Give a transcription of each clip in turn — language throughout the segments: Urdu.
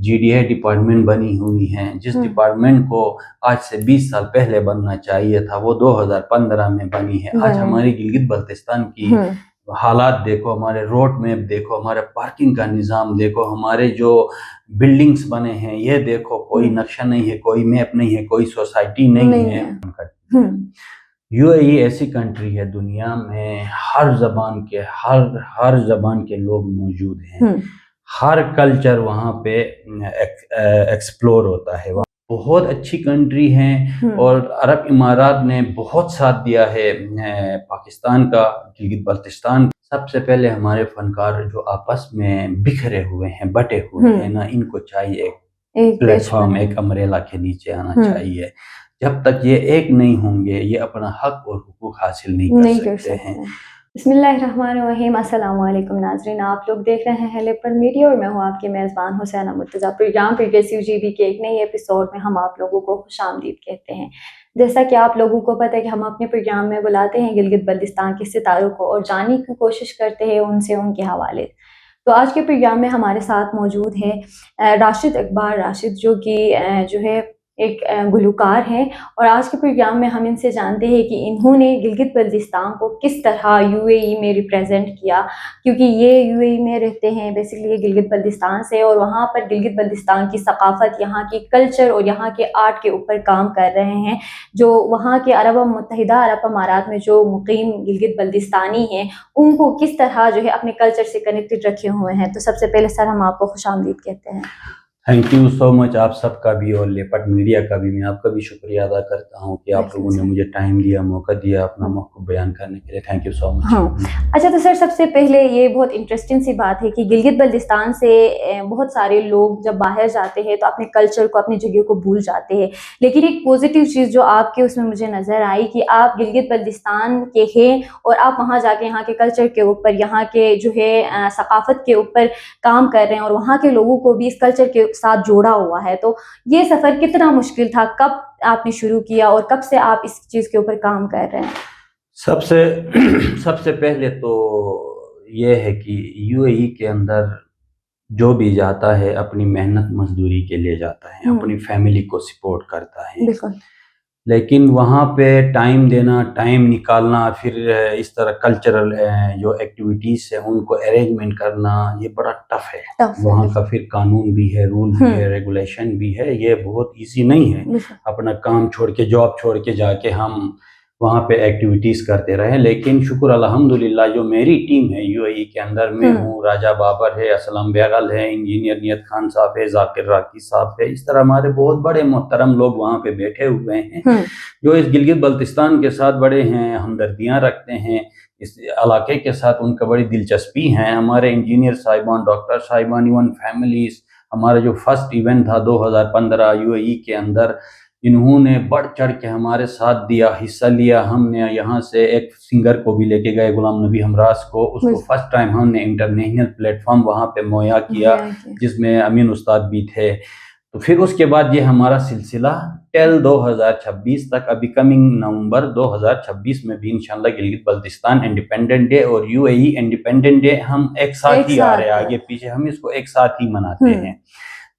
GDI ڈپارٹمنٹ بنی ہوئی ہیں، جس ڈپارٹمنٹ کو آج سے 20 سال پہلے بننا چاہیے تھا وہ 2015 میں بنی ہے۔ آج ہماری گلگت بلتستان کی حالات دیکھو، ہمارے روڈ میپ دیکھو، ہمارے پارکنگ کا نظام دیکھو، ہمارے جو بلڈنگز بنے ہیں یہ دیکھو، کوئی نقشہ نہیں ہے، کوئی میپ نہیں ہے، کوئی سوسائٹی نہیں ہے۔ UAE ایسی کنٹری ہے دنیا میں ہر زبان کے لوگ موجود ہیں، ہر کلچر وہاں پہ ایکسپلور ہوتا ہے۔ بہت اچھی کنٹری ہے اور عرب امارات نے بہت ساتھ دیا ہے پاکستان کا، گلگت بلتستان۔ سب سے پہلے ہمارے فنکار جو آپس میں بکھرے ہوئے ہیں، بٹے ہوئے ہیں نا، ان کو چاہیے ایک پلیٹ فارم، ایک امبریلا کے نیچے آنا چاہیے۔ جب تک یہ ایک نہیں ہوں گے یہ اپنا حق اور حقوق حاصل نہیں کر سکتے ہیں۔ بسم اللہ الرحمن الرحیم۔ السلام علیکم ناظرین، آپ لوگ دیکھ رہے ہیں لیپر میڈیا اور میں ہوں آپ کے میزبان حسینہ مرتضیٰ۔ پروگرام پروگریسو GB کے ایک نئی ایپیسوڈ میں ہم آپ لوگوں کو خوش آمدید کہتے ہیں۔ جیسا کہ آپ لوگوں کو پتہ ہے کہ ہم اپنے پروگرام میں بلاتے ہیں گلگت بلتستان کے ستاروں کو اور جاننے کی کوشش کرتے ہیں ان سے ان کے حوالے۔ تو آج کے پروگرام میں ہمارے ساتھ موجود ہے راشد اقبال راشد، جو کہ ایک گلوکار ہیں، اور آج کے پروگرام میں ہم ان سے جانتے ہیں کہ انہوں نے گلگت بلتستان کو کس طرح UAE میں ریپریزنٹ کیا، کیونکہ یہ UAE میں رہتے ہیں بیسیکلی گلگت بلتستان سے، اور وہاں پر گلگت بلتستان کی ثقافت، یہاں کی کلچر اور یہاں کے آرٹ کے اوپر کام کر رہے ہیں، جو وہاں کے متحدہ عرب امارات میں جو مقیم گلگت بلتستانی ہیں ان کو کس طرح اپنے کلچر سے کنیکٹڈ رکھے ہوئے ہیں۔ تو سب سے پہلے سر ہم آپ کو خوش آمدید کہتے ہیں۔ تھینک یو سو مچ، آپ سب کا بھی اور لیپٹ میڈیا کا بھی میں آپ کا بھی شکریہ ادا کرتا ہوں کہ آپ لوگوں نے مجھے ٹائم دیا، موقع دیا اپنا موقع بیان کرنے کے لیے۔ تھینک یو سو مچ۔ اچھا، تو سر سب سے پہلے یہ بہت انٹرسٹنگ سی بات ہے کہ گلگت بلتستان سے بہت سارے لوگ جب باہر جاتے ہیں تو اپنے کلچر کو، اپنی جگہ کو بھول جاتے ہیں، لیکن ایک پازیٹیو چیز جو آپ کے اس میں مجھے نظر آئی کہ آپ گلگت بلتستان کے ہیں اور آپ وہاں جا کے یہاں کے کلچر کے اوپر، یہاں کے ثقافت کے اوپر کام کر رہے ہیں اور وہاں کے لوگوں کو بھی اس کلچر کے ساتھ جوڑا ہوا ہے۔ تو یہ سفر کتنا مشکل تھا، کب آپ نے شروع کیا اور کب سے آپ اس چیز کے اوپر کام کر رہے ہیں؟ سب سے پہلے تو یہ ہے کہ UAE کے اندر جو بھی جاتا ہے اپنی محنت مزدوری کے لیے جاتا ہے، اپنی فیملی کو سپورٹ کرتا ہے، بالکل، لیکن وہاں پہ ٹائم دینا، ٹائم نکالنا، پھر اس طرح کلچرل جو ایکٹیویٹیز ہیں ان کو ارینجمنٹ کرنا، یہ بڑا ٹف ہے۔ وہاں کا پھر قانون بھی ہے، رول بھی ہے، ریگولیشن بھی ہے، یہ بہت ایزی نہیں ہے اپنا کام چھوڑ کے، جاب چھوڑ کے جا کے ہم وہاں پہ ایکٹیویٹیز کرتے رہے۔ لیکن شکر الحمدللہ جو میری ٹیم ہے UAE کے اندر، میں ہوں، راجہ بابر ہے، اسلم بیگل ہے، انجینئر نیت خان صاحب ہے، ذاکر راکی صاحب ہے، اس طرح ہمارے بہت بڑے محترم لوگ وہاں پہ بیٹھے ہوئے ہیں جو اس گلگت بلتستان کے ساتھ بڑے ہیں، ہمدردیاں رکھتے ہیں، اس علاقے کے ساتھ ان کا بڑی دلچسپی ہے۔ ہمارے انجینئر صاحبان، ڈاکٹر صاحبان، ایون فیملیز، ہمارا جو فرسٹ ایونٹ تھا 2015 UAE کے اندر، انہوں نے بڑھ چڑھ کے ہمارے ساتھ دیا، حصہ لیا۔ ہم نے یہاں سے ایک سنگر کو بھی لے کے گئے، غلام نبی ہمراز کو، اس کو فرسٹ ٹائم ہم نے انٹرنیشنل پلیٹ فارم وہاں پہ مہیا کیا، جس میں امین استاد بھی تھے۔ تو پھر اس کے بعد یہ ہمارا سلسلہ ٹیل 2026 تک، ابھی کمنگ نومبر 2026 میں بھی انشاءاللہ گلگت بلتستان انڈیپینڈنٹ ڈے اور UAE انڈیپینڈنٹ ڈے ہم ایک ساتھ ہی آ رہے ہیں، آگے پیچھے ہم اس کو ایک ساتھ ہی مناتے ہیں۔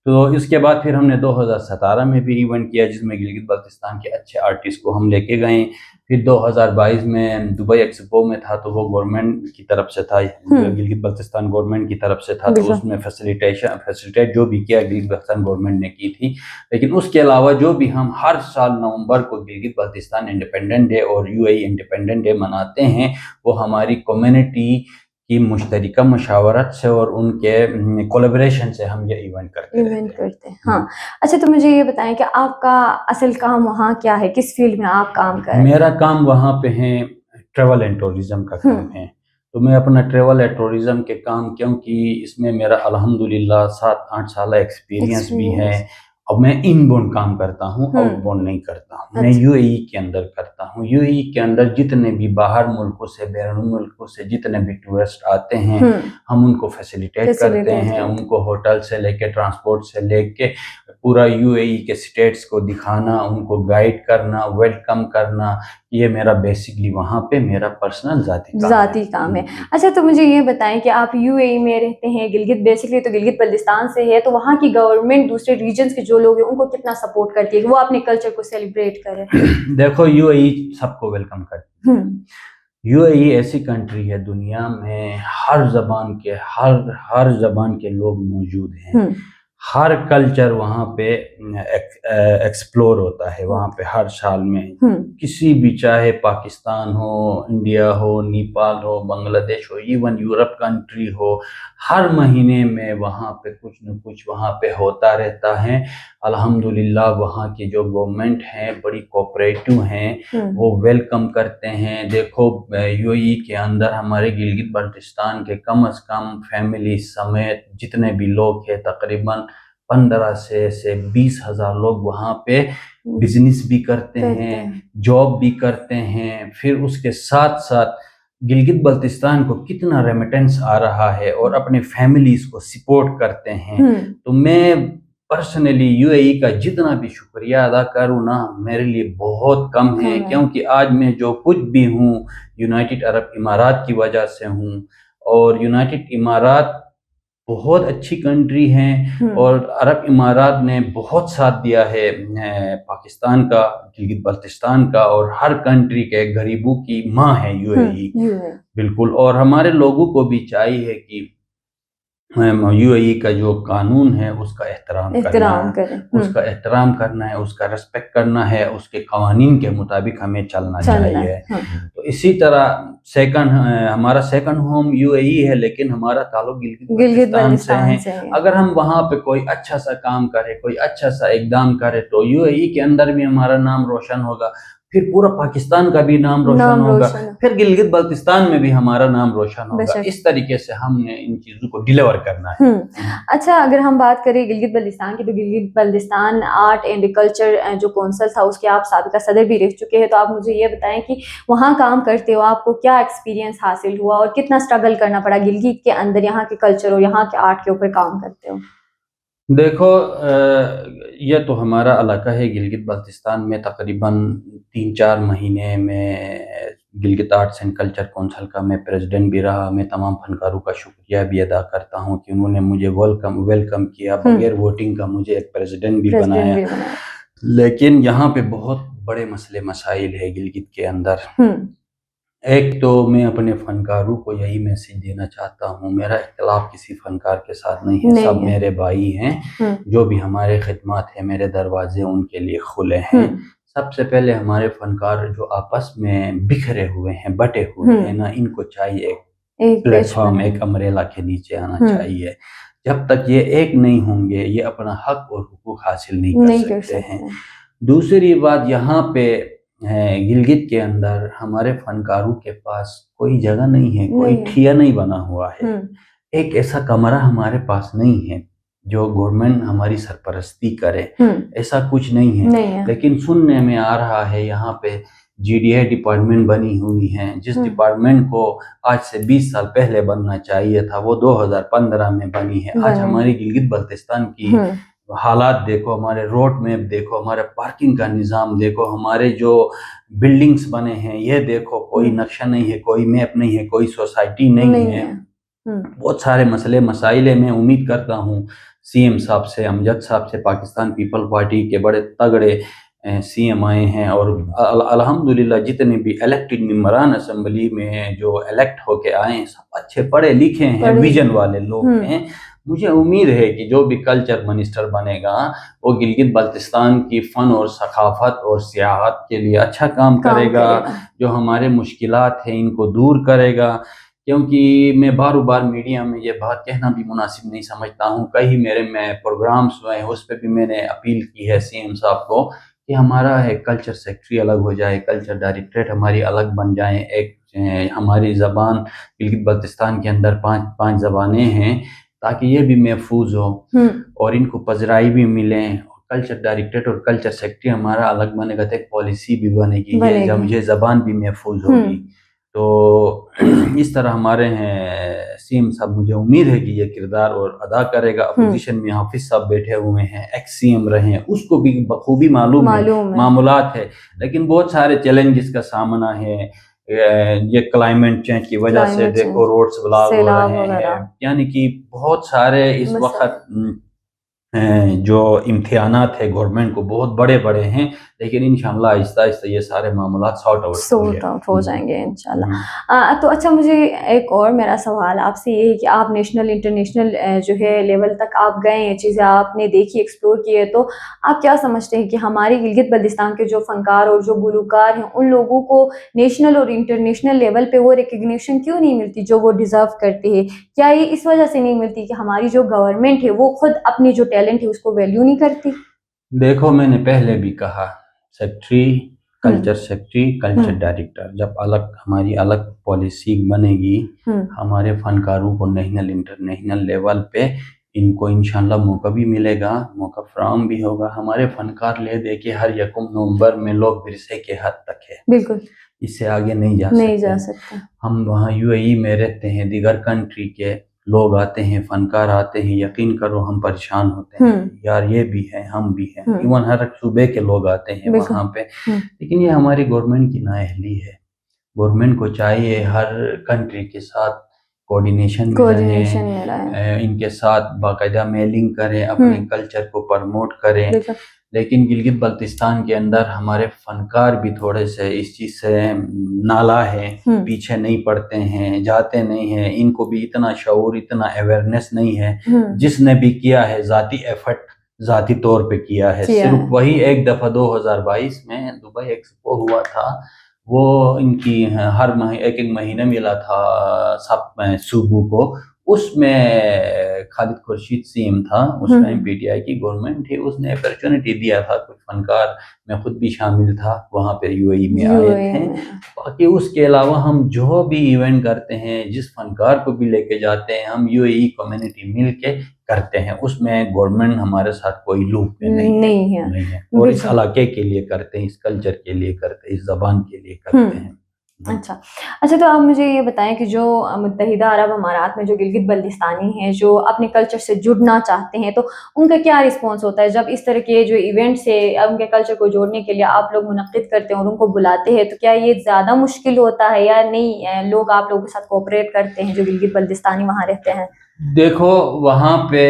تو اس کے بعد پھر ہم نے 2017 میں بھی ایونٹ کیا جس میں گلگت بلتستان کے اچھے آرٹسٹ کو ہم لے کے گئے۔ پھر 2022 میں دبئی ایکسپو میں تھا، تو وہ گورنمنٹ کی طرف سے تھا، گلگت بلتستان گورنمنٹ کی طرف سے تھا، تو اس میں فیسیلیٹیٹ جو بھی کیا گلگت بلتستان گورنمنٹ نے کی تھی۔ لیکن اس کے علاوہ جو بھی ہم ہر سال نومبر کو گلگت بلتستان انڈیپینڈنٹ ڈے اور UAE انڈیپینڈنٹ ڈے مناتے ہیں، وہ ہماری کمیونٹی کی مشترکہ مشاورت سے اور ان کے کولیبریشن سے ہم یہ ایونٹ کرتے ہیں۔ ہاں، اچھا، تو مجھے یہ بتائیں کہ آپ کا اصل کام وہاں کیا ہے، کس فیلڈ میں آپ کام کر رہے ہیں؟ میرا کام وہاں پہ ہے ٹریول اینڈ ٹورزم کا کام ہے، تو میں اپنا ٹریول اینڈ ٹورزم کے کام، کیونکہ اس میں میرا الحمدللہ 7-8 سالہ ایکسپیرینس بھی ہے، اب میں ان بورن کام کرتا ہوں, آؤٹ بورن نہیں کرتا ہوں. میں یو اے ای کے اندر کرتا ہوں. یو اے ای کے اندر جتنے بھی باہر ملکوں سے, بیرون ملکوں سے جتنے بھی ٹورسٹ آتے ہیں, ہم ان کو فیسیلیٹیٹ کرتے ہیں. ان کو ہوٹل سے لے کے, ٹرانسپورٹ سے لے کے پورا یو اے ای کے سٹیٹس کو دکھانا, ان کو گائیڈ کرنا, ویلکم کرنا, یہ میرا بیسکلی وہاں پہ میرا پرسنل ذاتی کام ہے. اچھا, تو مجھے یہ بتائیں کہ آپ یو اے ای میں رہتے ہیں, گلگت بیسکلی تو گلگت بلتستان سے ہے, تو وہاں کی گورنمنٹ دوسرے ریجنز کے جو لوگ ہیں ان کو کتنا سپورٹ کرتی ہے کہ وہ اپنے کلچر کو سیلیبریٹ کرے؟ دیکھو, یو اے ای سب کو ویلکم کرتی ہے. یو اے ای ایسی کنٹری ہے دنیا میں ہر زبان کے لوگ موجود ہیں. ہر کلچر وہاں پہ ایکسپلور ہوتا ہے. وہاں پہ ہر سال میں کسی بھی, چاہے پاکستان ہو, انڈیا ہو, نیپال ہو, بنگلہ دیش ہو, ایون یورپ کنٹری ہو, ہر مہینے میں وہاں پہ کچھ نہ کچھ وہاں پہ ہوتا رہتا ہے. الحمدللہ وہاں کی جو گورنمنٹ ہیں بڑی کوآپریٹو ہیں, وہ ویلکم کرتے ہیں. دیکھو, یو اے ای کے اندر ہمارے گلگت بلتستان کے کم از کم فیملی سمیت جتنے بھی لوگ ہیں تقریباً 15 سے 20,000 لوگ وہاں پہ بزنس بھی کرتے ہیں, جاب بھی کرتے ہیں. پھر اس کے ساتھ ساتھ گلگت بلتستان کو کتنا ریمیٹنس آ رہا ہے اور اپنے فیملیز کو سپورٹ کرتے ہیں. تو میں پرسنلی یو اے ای کا جتنا بھی شکریہ ادا کروں نا, میرے لیے بہت کم ہے, کیونکہ آج میں جو کچھ بھی ہوں یونائٹڈ عرب امارات کی وجہ سے ہوں. اور یونائٹڈ امارات بہت اچھی کنٹری ہیں, اور عرب امارات نے بہت ساتھ دیا ہے پاکستان کا, گلگت بلتستان کا, اور ہر کنٹری کے غریبوں کی ماں ہے یو اے ای. بالکل. اور ہمارے لوگوں کو بھی چاہیے کہ یو اے ای کا جو قانون ہے اس کا احترام کرنا ہے, اس کا ریسپیکٹ کرنا ہے, اس کے قوانین کے مطابق ہمیں چلنا چاہیے. تو اسی طرح ہمارا سیکنڈ ہوم یو اے ای ہے, لیکن ہمارا تعلق گلگت بلتستان سے ہے. اگر ہم وہاں پہ کوئی اچھا سا کام کرے, کوئی اچھا سا اقدام کرے, تو یو اے ای کے اندر بھی ہمارا نام روشن ہوگا, پھر پورا پاکستان کا بھی نام روشن ہوگا, پھر گلگت بلتستان میں بھی ہمارا نام روشن ہوگا. اس طریقے سے ہم نے ان چیزوں کو ڈیلیور کرنا ہے. اچھا, اگر ہم بات کریں گلگت بلتستان کی, تو Gilgit Baltistan art and culture جو کونسل تھا اس کے آپ سابقہ صدر بھی رہ چکے ہیں, تو آپ مجھے یہ بتائیں کہ وہاں کام کرتے ہو آپ کو کیا ایکسپیرینس حاصل ہوا اور کتنا اسٹرگل کرنا پڑا گلگت کے اندر یہاں کے کلچر اور یہاں کے آرٹ کے اوپر کام کرتے ہو؟ دیکھو, یہ تو ہمارا علاقہ ہے گلگت بلتستان میں تقریباً 3-4 مہینے میں Gilgit arts and culture council کا میں پریزیڈنٹ بھی رہا. میں تمام فنکاروں کا شکریہ بھی ادا کرتا ہوں کہ انہوں نے مجھے ویلکم کیا, بغیر ووٹنگ کا مجھے ایک پریزیڈنٹ بھی بنایا. لیکن یہاں پہ بہت بڑے مسئلے مسائل ہے گلگت کے اندر. ایک تو میں اپنے فنکاروں کو یہی میسج دینا چاہتا ہوں, میرا اختلاف کسی فنکار کے ساتھ نہیں ہے, سب میرے بھائی ہیں. جو بھی ہمارے خدمات ہیں, میرے دروازے ان کے لیے کھلے ہیں. سب سے پہلے ہمارے فنکار جو آپس میں بکھرے ہوئے ہیں, بٹے ہوئے ہیں نا, ان کو چاہیے ایک پلیٹ فارم, ایک امبریلا کے نیچے آنا چاہیے. جب تک یہ ایک نہیں ہوں گے, یہ اپنا حق اور حقوق حاصل نہیں کر سکتے ہیں. دوسری بات, یہاں پہ گلگت کے اندر ہمارے فنکاروں کے پاس کوئی جگہ نہیں ہے, کوئی ٹھیا نہیں بنا ہوا ہے. ایک ایسا کمرہ ہمارے پاس نہیں ہے جو گورنمنٹ ہماری سرپرستی کرے, ایسا کچھ نہیں ہے. لیکن سننے میں آ رہا ہے یہاں پہ جی ڈی اے ڈپارٹمنٹ بنی ہوئی ہیں, جس ڈپارٹمنٹ کو آج سے 20 سال پہلے بننا چاہیے تھا, وہ 2015 میں بنی ہے. آج ہماری گلگت بلتستان کی حالات دیکھو, ہمارے روڈ میپ دیکھو, ہمارے پارکنگ کا نظام دیکھو, ہمارے جو بلڈنگز بنے ہیں یہ دیکھو, کوئی نقشہ نہیں ہے, کوئی میپ نہیں ہے, کوئی سوسائٹی نہیں ہے. بہت سارے مسئلے مسائل ہیں. میں امید کرتا ہوں سی ایم صاحب سے, امجد صاحب سے, پاکستان پیپل پارٹی کے بڑے تگڑے سی ایم آئے ہیں, اور الحمدللہ جتنے بھی الیکٹڈ ممبران اسمبلی میں جو الیکٹ ہو کے آئے ہیں, سب اچھے پڑھے لکھے ہیں, ویژن والے لوگ ہیں. مجھے امید ہے کہ جو بھی کلچر منسٹر بنے گا وہ گلگت بلتستان کی فن اور ثقافت اور سیاحت کے لیے اچھا کام کرے گا, جو ہمارے مشکلات ہیں ان کو دور کرے گا. کیونکہ میں بار بار میڈیا میں یہ بات کہنا بھی مناسب نہیں سمجھتا ہوں. کئی میرے میں پروگرامز ہوئے ہیں, اس پہ بھی میں نے اپیل کی ہے سی ایم صاحب کو کہ ہمارا ایک کلچر سیکٹری الگ ہو جائے, کلچر ڈائریکٹریٹ ہماری الگ بن جائیں. ایک ہماری زبان گلگت بلتستان کے اندر 5 زبانیں ہیں, تاکہ یہ بھی محفوظ ہو اور ان کو پذیرائی بھی ملیں, کلچر ڈائریکٹریٹ اور کلچر سیکٹری ہمارا الگ بنے گا تو ایک پالیسی بھی بنے گی, یہ زبان بھی محفوظ ہوگی. تو اس طرح ہمارے ہیں سی ایم صاحب, مجھے امید ہے کہ یہ کردار اور ادا کرے گا. اپوزیشن میں حافظ صاحب بیٹھے ہوئے ہیں, ایکس سی ایم رہے ہیں, اس کو بھی بخوبی معلوم ہے معاملات ہے, لیکن بہت سارے چیلنجز کا سامنا ہے. یہ کلائمیٹ چینج کی وجہ سے دیکھو روڈز بلاک ہو رہے ہیں, یعنی کہ بہت سارے اس وقت جو امتحانات ہے گورنمنٹ کو بہت بڑے بڑے ہیں, لیکن انشاءاللہ آہستہ آہستہ یہ سارے معاملات سارٹ آؤٹ ہو جائیں گے انشاءاللہ. تو اچھا, مجھے ایک اور میرا سوال آپ سے یہ ہے کہ آپ نیشنل انٹرنیشنل جو ہے لیول تک آپ گئے ہیں, چیزیں آپ نے دیکھی ایکسپلور کی ہے, تو آپ کیا سمجھتے ہیں کہ ہماری گلگت بلتستان کے جو فنکار اور جو گلوکار ہیں ان لوگوں کو نیشنل اور انٹرنیشنل لیول پہ وہ ریکگنیشن کیوں نہیں ملتی جو وہ ڈیزرو کرتے ہیں؟ کیا یہ اس وجہ سے نہیں ملتی کہ ہماری جو گورنمنٹ ہے وہ خود اپنی جو ٹیلنٹ ہے اس کو ویلیو نہیں کرتی؟ دیکھو میں نے پہلے بھی کہا, secretary, culture secretary, culture director, جب ہماری الگ پالیسی بنے گی ہمارے فنکاروں کو نیشنل انٹرنیشنل لیول پہ ان کو انشاءاللہ موقع بھی ملے گا, موقع فراہم بھی ہوگا. ہمارے فنکار لے دے کے ہر 1 نومبر میں لوگ ورثے کے حد تک ہے, بالکل اس سے آگے نہیں جا سکتے. ہم وہاں UAE میں رہتے ہیں, دیگر کنٹری کے لوگ آتے ہیں, فنکار آتے ہیں, یقین کرو ہم پریشان ہوتے ہیں یار, یہ بھی ہے ہم بھی ہیں, ایون ہر صوبے کے لوگ آتے ہیں وہاں پہ, لیکن یہ ہماری گورنمنٹ کی نااہلی ہے. گورنمنٹ کو چاہیے ہر کنٹری کے ساتھ کوآرڈینیشن میں رہے, ان کے ساتھ باقاعدہ میلنگ کریں, اپنے کلچر کو پرموٹ کریں. لیکن گلگت بلتستان کے اندر ہمارے فنکار بھی تھوڑے سے اس چیز سے نالا ہے, پیچھے نہیں پڑتے ہیں, جاتے نہیں ہیں. ان کو بھی اتنا شعور, اتنا اویئرنیس نہیں ہے. جس نے بھی کیا ہے ذاتی ایفرٹ ذاتی طور پہ کیا ہے. صرف وہی ایک دفعہ 2022 میں دبئی ایکسپو ہوا تھا, وہ ان کی ہر ایک مہینے ملا تھا سب صوبوں کو. اس میں خالد خورشید سی ایم تھا, اس ٹائم PTI کی گورنمنٹ تھی, اس نے اپرچونٹی دیا تھا. کچھ فنکار, میں خود بھی شامل تھا, وہاں پہ UAE میں آئے تھے. باقی اس کے علاوہ ہم جو بھی ایونٹ کرتے ہیں, جس فنکار کو بھی لے کے جاتے ہیں, ہم UAE کمیونٹی مل کے کرتے ہیں. اس میں گورنمنٹ ہمارے ساتھ کوئی لوپ نہیں ہے, اور اس علاقے کے لیے کرتے ہیں, اس کلچر کے لیے کرتے ہیں, اس زبان کے لیے کرتے ہیں. اچھا, تو آپ مجھے یہ بتائیں کہ جو متحدہ عرب امارات میں جو گلگت بلتستانی ہیں جو اپنے کلچر سے جڑنا چاہتے ہیں, تو ان کا کیا رسپانس ہوتا ہے جب اس طرح کے جو ایونٹس ہے ان کے کلچر کو جوڑنے کے لیے آپ لوگ منعقد کرتے ہیں اور ان کو بلاتے ہیں؟ تو کیا یہ زیادہ مشکل ہوتا ہے یا نہیں, لوگ آپ لوگوں کے ساتھ کوآپریٹ کرتے ہیں جو گلگت بلتستانی وہاں رہتے ہیں؟ دیکھو وہاں پہ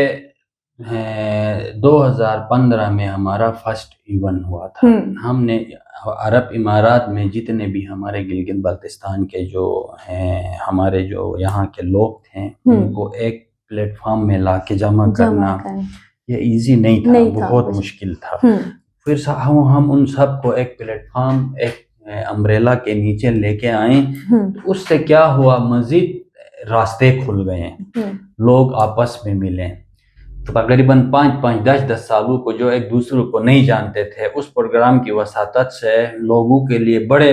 2015 میں ہمارا فرسٹ ایونٹ ہوا تھا. ہم نے عرب امارات میں جتنے بھی ہمارے گلگت بلتستان کے جو ہیں, ہمارے جو یہاں کے لوگ تھے, ان کو ایک پلیٹ فارم میں لا کے جمع کرنا یہ ایزی نہیں تھا, بہت مشکل تھا. پھر ہم ان سب کو ایک پلیٹ فارم, ایک امبریلا کے نیچے لے کے آئیں. اس سے کیا ہوا, مزید راستے کھل گئے, لوگ آپس میں ملیں. تو تقریباً 5-10 سالوں کو جو ایک دوسرے کو نہیں جانتے تھے, اس پروگرام کی وساطت سے لوگوں کے لیے بڑے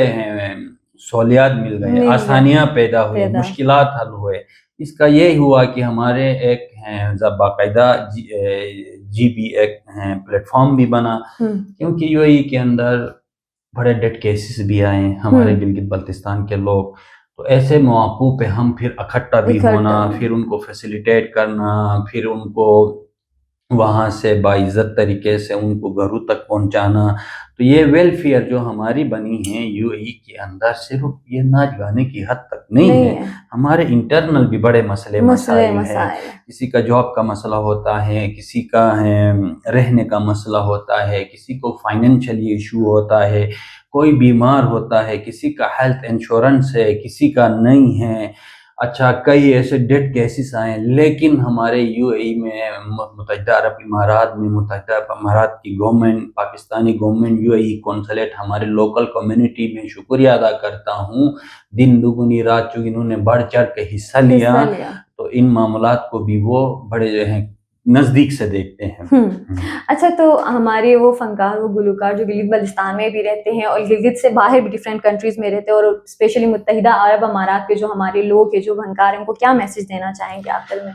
سہولیات مل گئے, آسانیاں پیدا ہوئی, مشکلات حل ہوئے. اس کا یہ ہوا کہ ہمارے ایک باقاعدہ ایک پلیٹ فارم بھی بنا, کیونکہ UAE کے اندر بڑے ڈیڈ کیسز بھی آئے ہمارے گلگت بلتستان کے لوگ. تو ایسے مواقع پہ ہم پھر اکٹھا بھی ہونا, پھر ان کو فیسیلیٹیٹ کرنا, پھر ان کو وہاں سے باعزت طریقے سے ان کو گھروں تک پہنچانا. تو یہ ویلفیئر جو ہماری بنی ہے UAE کے اندر, صرف یہ ناچ گانے کی حد تک نہیں ہے, ہمارے انٹرنل بھی بڑے مسائل ہیں. کسی کا جاب کا مسئلہ ہوتا ہے, کسی کا رہنے کا مسئلہ ہوتا ہے, کسی کو فائنینشلی ایشو ہوتا ہے, کوئی بیمار ہوتا ہے, کسی کا ہیلتھ انشورنس ہے, کسی کا نہیں ہے. اچھا, کئی ایسے ڈیڈ کیسز آئے, لیکن ہمارے UAE میں, متحدہ عرب امارات میں, متحدہ عرب امارات کی government, Pakistani government, UAE consulate, ہمارے لوکل کمیونٹی میں شکریہ ادا کرتا ہوں. دن دگنی رات چگنی انہوں نے بڑھ چڑھ کے حصہ لیا, تو ان معاملات کو بھی وہ بڑے جو ہیں نزدیک سے دیکھتے ہیں. اچھا, تو ہمارے وہ فنکار, وہ گلوکار جو گلگت بلتستان میں بھی رہتے ہیں اور گلگت سے باہر بھی ڈفرینٹ کنٹریز میں رہتے ہیں, اور اسپیشلی متحدہ عرب امارات کے جو ہمارے لوگ ہیں جو فنکار ہیں, ان کو کیا میسج دینا چاہیں گے آپ میں؟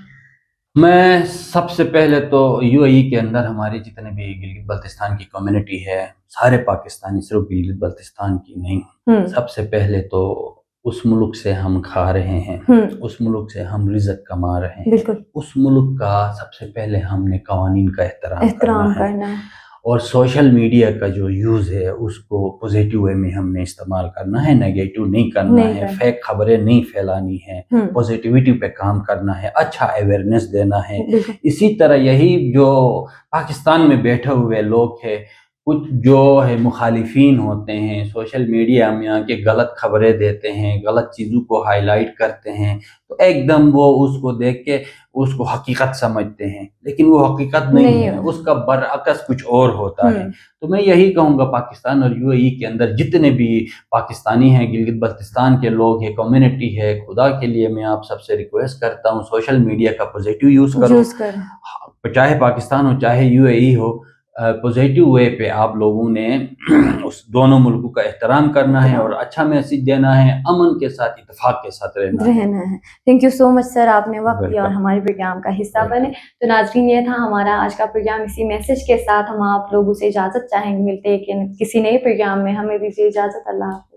میں سب سے پہلے تو یو اے ای کے اندر ہمارے جتنے بھی گلگت بلتستان کی کمیونٹی ہے، سارے پاکستانی، صرف گلگت بلتستان کی نہیں، سب سے پہلے تو اس ملک سے ہم کھا رہے ہیں، اس ملک سے ہم رزق کما رہے ہیں، اس ملک کا سب سے پہلے ہم نے قوانین کا احترام کرنا ہے، اور سوشل میڈیا کا جو یوز ہے اس کو پوزیٹیو وے میں ہم نے استعمال کرنا ہے، نیگیٹو نہیں کرنا ہے، فیک خبریں نہیں پھیلانی ہے، پوزیٹیوٹی پہ کام کرنا ہے، اچھا اویئرنیس دینا ہے۔ اسی طرح یہی جو پاکستان میں بیٹھے ہوئے لوگ ہیں، کچھ جو ہے مخالفین ہوتے ہیں، سوشل میڈیا میں آ کے غلط خبریں دیتے ہیں، غلط چیزوں کو ہائی لائٹ کرتے ہیں، تو ایک دم وہ اس کو دیکھ کے اس کو حقیقت سمجھتے ہیں، لیکن وہ حقیقت نہیں ہے، اس کا برعکس کچھ اور ہوتا ہے۔ تو میں یہی کہوں گا پاکستان اور یو اے ای کے اندر جتنے بھی پاکستانی ہیں، گلگت بلتستان کے لوگ ہیں، کمیونٹی ہے، خدا کے لیے میں آپ سب سے ریکویسٹ کرتا ہوں سوشل میڈیا کا پوزیٹیو یوز کرو، چاہے پاکستان ہو چاہے you a E who, positive وے پہ آپ لوگوں نے اس دونوں ملکوں کا احترام کرنا ہے اور اچھا میسیج دینا ہے، امن کے ساتھ، اتفاق کے ساتھ رہنا ہے۔ تھینک یو سو مچ سر، آپ نے وقت دیا اور ہمارے پروگرام کا حصہ بنے۔ تو ناظرین، یہ تھا ہمارا آج کا پروگرام، اسی میسیج کے ساتھ ہم آپ لوگوں سے اجازت چاہیں گے، ملتے ہیں کہ کسی نئے پروگرام میں، ہمیں دیجیے اجازت، اللہ حافظ۔